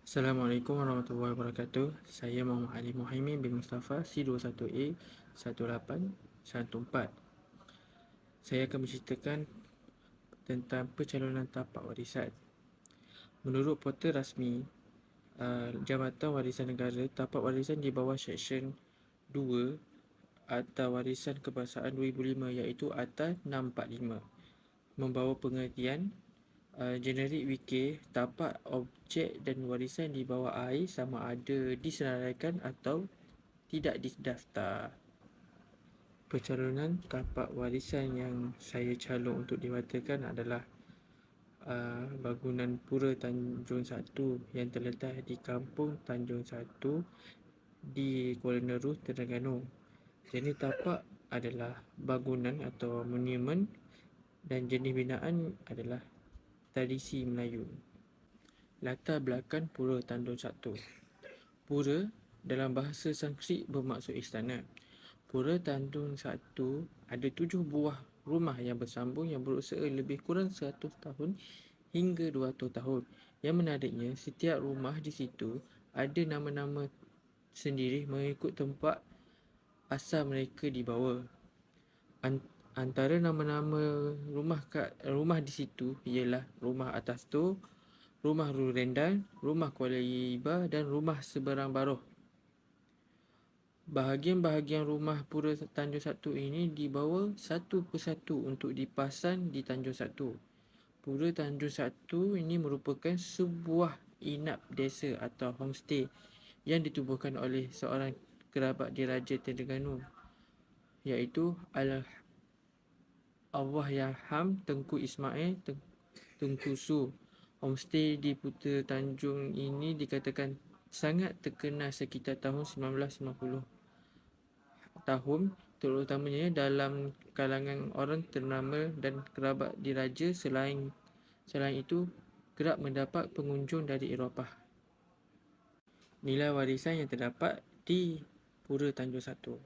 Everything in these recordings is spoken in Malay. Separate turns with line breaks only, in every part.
Assalamualaikum warahmatullahi wabarakatuh. Saya Muhammad Ali Muhaimin bin Mustafa C21A 1814. Saya akan menceritakan tentang pencalonan tapak warisan. Menurut portal rasmi Jabatan Warisan Negara, tapak warisan di bawah Seksyen 2 Akta Warisan Kebangsaan 2005 iaitu Akta 645 membawa pengertian generik WK tapak objek dan warisan di bawah air sama ada disenaraikan atau tidak didaftar. Pencalonan tapak warisan yang saya calon untuk diwatakan adalah bangunan Pura Tanjung Satu yang terletak di Kampung Tanjung Satu di Kuala Neru, Terengganu. Jenis tapak adalah bangunan atau monumen dan jenis binaan adalah tradisi Melayu. Latar belakang Pura Tanjung Satu. Pura dalam bahasa Sanskrit bermaksud istana. Pura Tanjung Satu ada 7 buah rumah yang bersambung yang berusia lebih kurang 100 tahun hingga 200 tahun. Yang menariknya, setiap rumah di situ ada nama-nama sendiri mengikut tempat asal mereka dibawa. Antara nama-nama rumah di situ ialah Rumah Atas Tu, Rumah Rurendan, Rumah Kuala Iba dan Rumah Seberang Baroh. Bahagian-bahagian rumah Pura Tanjung Satu ini dibawa satu persatu untuk dipasang di Tanjung Satu. Pura Tanjung Satu ini merupakan sebuah inap desa atau homestay yang ditubuhkan oleh seorang kerabat diraja Terengganu iaitu Allahyarham Tengku Ismail Tengku Su. Homestay di Pura Tanjung ini dikatakan sangat terkenal sekitar tahun 1990 tahun, terutamanya dalam kalangan orang ternama dan kerabat diraja. Selain itu, kerap mendapat pengunjung dari Eropah. Nilai warisan yang terdapat di Pura Tanjung Satu.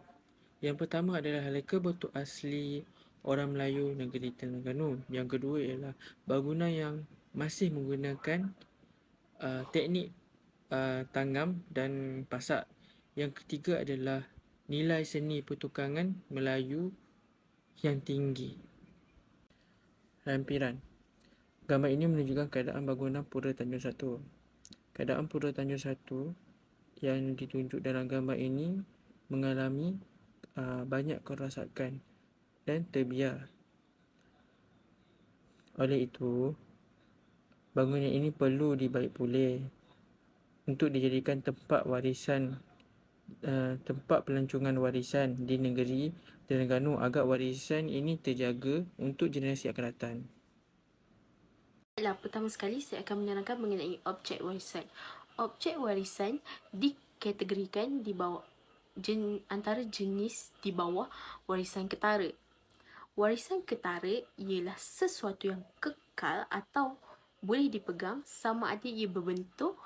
Yang pertama adalah reka bentuk asli orang Melayu negeri Terengganu. Yang kedua ialah bangunan yang masih menggunakan teknik tanggam dan pasak. Yang ketiga adalah nilai seni pertukangan Melayu yang tinggi. Lampiran. Gambar ini menunjukkan keadaan bangunan Pura Tanjung Satu. Keadaan Pura Tanjung Satu yang ditunjuk dalam gambar ini mengalami banyak kerosakan dan terbiar. Oleh itu, bangunan ini perlu dibaik pulih untuk dijadikan tempat warisan, tempat pelancongan warisan di negeri Terengganu agar warisan ini terjaga untuk generasi akan datang.
Pertama sekali saya akan menerangkan mengenai objek warisan. Objek warisan dikategorikan di bawah antara jenis di bawah warisan ketara. Warisan ketara ialah sesuatu yang kekal atau boleh dipegang sama ada ia berbentuk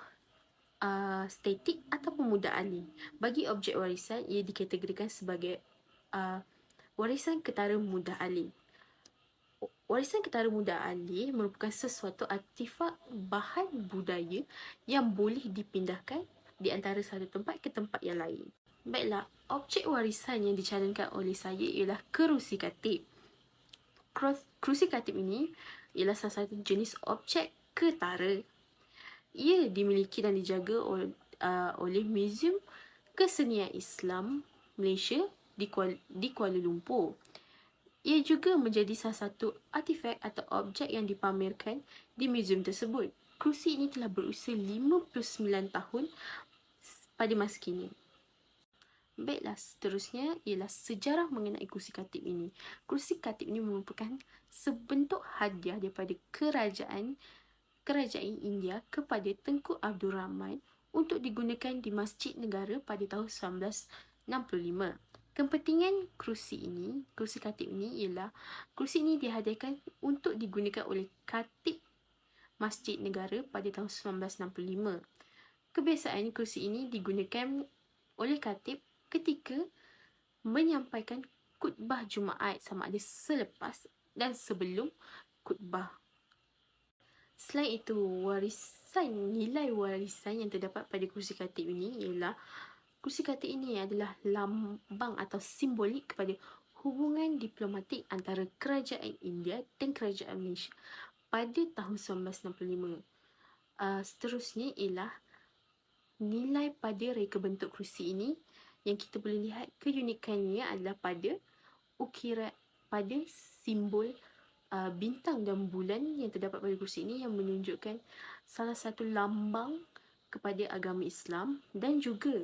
statik ataupun mudah alih. Bagi objek warisan, ia dikategorikan sebagai warisan ketara mudah alih. Warisan ketara mudah alih merupakan sesuatu artifak bahan budaya yang boleh dipindahkan di antara satu tempat ke tempat yang lain. Baiklah, objek warisan yang dicalonkan oleh saya ialah kerusi katib. Kerusi katib ini ialah salah satu jenis objek ketara. Ia dimiliki dan dijaga oleh Museum Kesenian Islam Malaysia di Kuala Lumpur. Ia juga menjadi salah satu artifak atau objek yang dipamerkan di muzium tersebut. Kerusi ini telah berusia 59 tahun pada masa kini. Baiklah, seterusnya ialah sejarah mengenai kerusi katib ini. Kerusi katib ini merupakan sebentuk hadiah daripada kerajaan India kepada Tengku Abdul Rahman untuk digunakan di Masjid Negara pada tahun 1965. Kepentingan kerusi katib ini ialah kerusi ini dihadiahkan untuk digunakan oleh Katib Masjid Negara pada tahun 1965. Kebiasaan kerusi ini digunakan oleh katib ketika menyampaikan khutbah Jumaat sama ada selepas dan sebelum khutbah. Selain itu, nilai warisan yang terdapat pada kursi katik ini ialah kursi katik ini adalah lambang atau simbolik kepada hubungan diplomatik antara kerajaan India dan kerajaan Malaysia pada tahun 1965. Seterusnya ialah nilai pada reka bentuk kerusi ini yang kita boleh lihat keunikannya adalah pada ukiran, pada simbol bintang dan bulan yang terdapat pada kerusi ini yang menunjukkan salah satu lambang kepada agama Islam, dan juga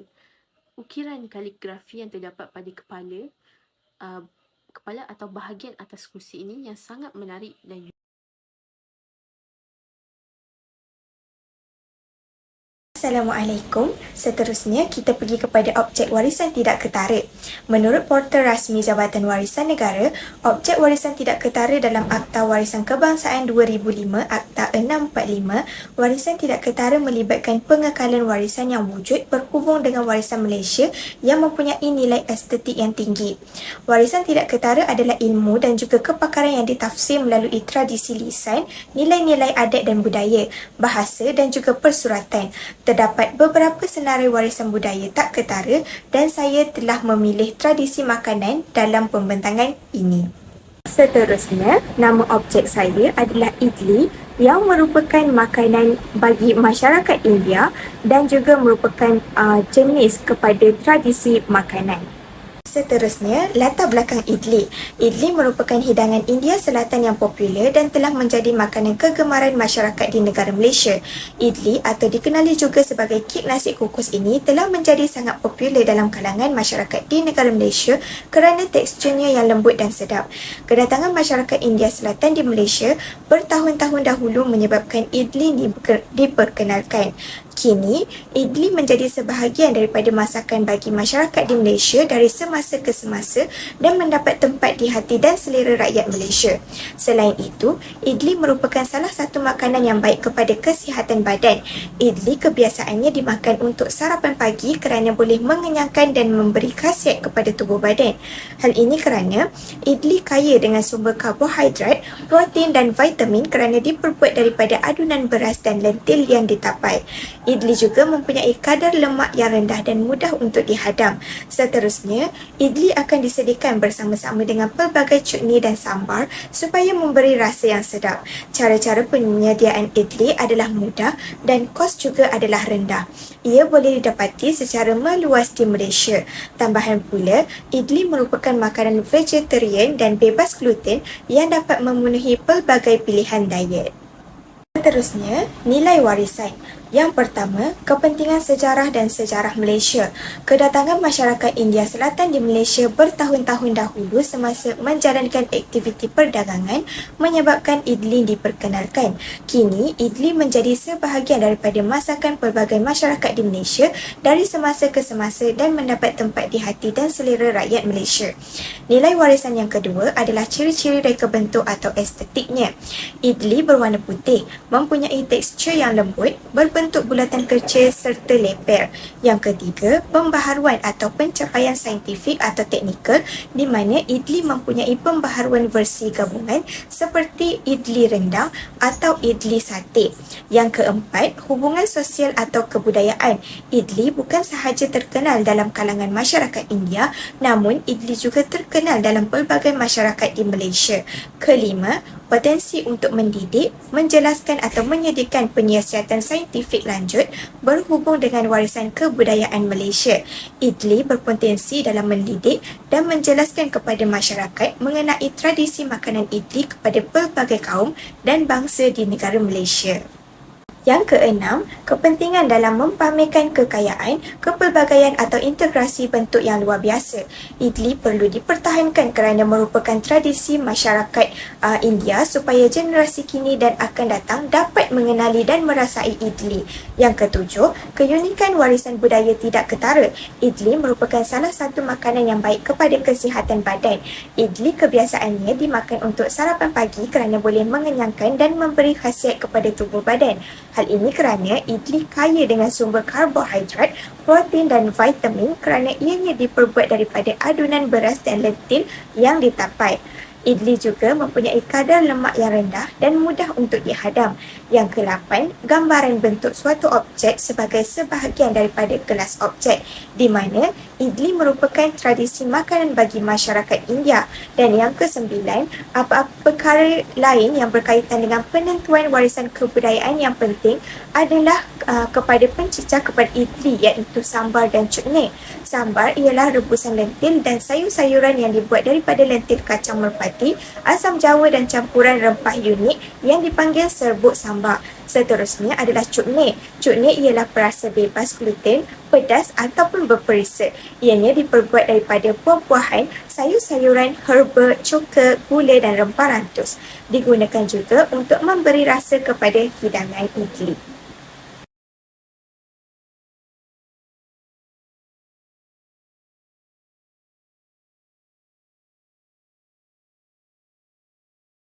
ukiran kaligrafi yang terdapat pada kepala atau bahagian atas kerusi ini yang sangat menarik dan
Assalamualaikum. Seterusnya, kita pergi kepada objek warisan tidak ketara. Menurut portal rasmi Jabatan Warisan Negara, objek warisan tidak ketara dalam Akta Warisan Kebangsaan 2005, Akta 645, warisan tidak ketara melibatkan pengekalan warisan yang wujud berhubung dengan warisan Malaysia yang mempunyai nilai estetik yang tinggi. Warisan tidak ketara adalah ilmu dan juga kepakaran yang ditafsir melalui tradisi lisan, nilai-nilai adat dan budaya, bahasa dan juga persuratan. Terdapat beberapa senarai warisan budaya tak ketara dan saya telah memilih tradisi makanan dalam pembentangan ini. Seterusnya, nama objek saya adalah idli yang merupakan makanan bagi masyarakat India dan juga merupakan jenis kepada tradisi makanan. Seterusnya, latar belakang idli. Idli merupakan hidangan India Selatan yang popular dan telah menjadi makanan kegemaran masyarakat di negara Malaysia. Idli atau dikenali juga sebagai kek nasi kukus ini telah menjadi sangat popular dalam kalangan masyarakat di negara Malaysia kerana teksturnya yang lembut dan sedap. Kedatangan masyarakat India Selatan di Malaysia bertahun-tahun dahulu menyebabkan idli diperkenalkan. Kini, idli menjadi sebahagian daripada masakan bagi masyarakat di Malaysia dari semasa ke semasa dan mendapat tempat di hati dan selera rakyat Malaysia. Selain itu, idli merupakan salah satu makanan yang baik kepada kesihatan badan. Idli kebiasaannya dimakan untuk sarapan pagi kerana boleh mengenyangkan dan memberi khasiat kepada tubuh badan. Hal ini kerana idli kaya dengan sumber karbohidrat, protein dan vitamin kerana diperbuat daripada adunan beras dan lentil yang ditapai. Idli juga mempunyai kadar lemak yang rendah dan mudah untuk dihadam. Seterusnya, idli akan disediakan bersama-sama dengan pelbagai cutney dan sambar supaya memberi rasa yang sedap. Cara-cara penyediaan idli adalah mudah dan kos juga adalah rendah. Ia boleh didapati secara meluas di Malaysia. Tambahan pula, idli merupakan makanan vegetarian dan bebas gluten yang dapat memenuhi pelbagai pilihan diet. Seterusnya, nilai warisan. Yang pertama, kepentingan sejarah dan sejarah Malaysia. Kedatangan masyarakat India Selatan di Malaysia bertahun-tahun dahulu semasa menjalankan aktiviti perdagangan menyebabkan idli diperkenalkan. Kini, idli menjadi sebahagian daripada masakan pelbagai masyarakat di Malaysia dari semasa ke semasa dan mendapat tempat di hati dan selera rakyat Malaysia. Nilai warisan yang kedua adalah ciri-ciri reka bentuk atau estetiknya. Idli berwarna putih, mempunyai tekstur yang lembut, berbentuk bulatan kecil serta leper. Yang ketiga, pembaharuan atau pencapaian saintifik atau teknikal di mana idli mempunyai pembaharuan versi gabungan seperti idli rendang atau idli sate. Yang keempat, hubungan sosial atau kebudayaan. Idli bukan sahaja terkenal dalam kalangan masyarakat India, namun idli juga terkenal dalam pelbagai masyarakat di Malaysia. Kelima, potensi untuk mendidik, menjelaskan atau menyediakan penyiasatan saintifik lanjut berhubung dengan warisan kebudayaan Malaysia. Idli berpotensi dalam mendidik dan menjelaskan kepada masyarakat mengenai tradisi makanan idli kepada pelbagai kaum dan bangsa di negara Malaysia. Yang keenam, kepentingan dalam mempamerkan kekayaan, kepelbagaian atau integrasi bentuk yang luar biasa. Idli perlu dipertahankan kerana merupakan tradisi masyarakat India supaya generasi kini dan akan datang dapat mengenali dan merasai idli. Yang ketujuh, keunikan warisan budaya tidak ketara. Idli merupakan salah satu makanan yang baik kepada kesihatan badan. Idli kebiasaannya dimakan untuk sarapan pagi kerana boleh mengenyangkan dan memberi khasiat kepada tubuh badan. Hal ini kerana idli kaya dengan sumber karbohidrat, protein dan vitamin kerana ianya diperbuat daripada adunan beras dan lentil yang ditapai. Idli juga mempunyai kadar lemak yang rendah dan mudah untuk dihadam. Yang ke-8, gambaran bentuk suatu objek sebagai sebahagian daripada kelas objek, di mana idli merupakan tradisi makanan bagi masyarakat India. Dan yang ke-9, apa-apa perkara lain yang berkaitan dengan penentuan warisan kebudayaan yang penting adalah kepada pencecah kepada idli, iaitu sambar dan chutney. Sambar ialah rebusan lentil dan sayur-sayuran yang dibuat daripada lentil kacang merpati, asam jawa dan campuran rempah unik yang dipanggil serbuk sambar. Seterusnya adalah chutney. Chutney ialah perasa bebas gluten, pedas ataupun berperisa. Ianya diperbuat daripada buah-buahan, sayur-sayuran, herba, cuka, gula dan rempah rantus. Digunakan juga untuk memberi rasa kepada hidangan idli.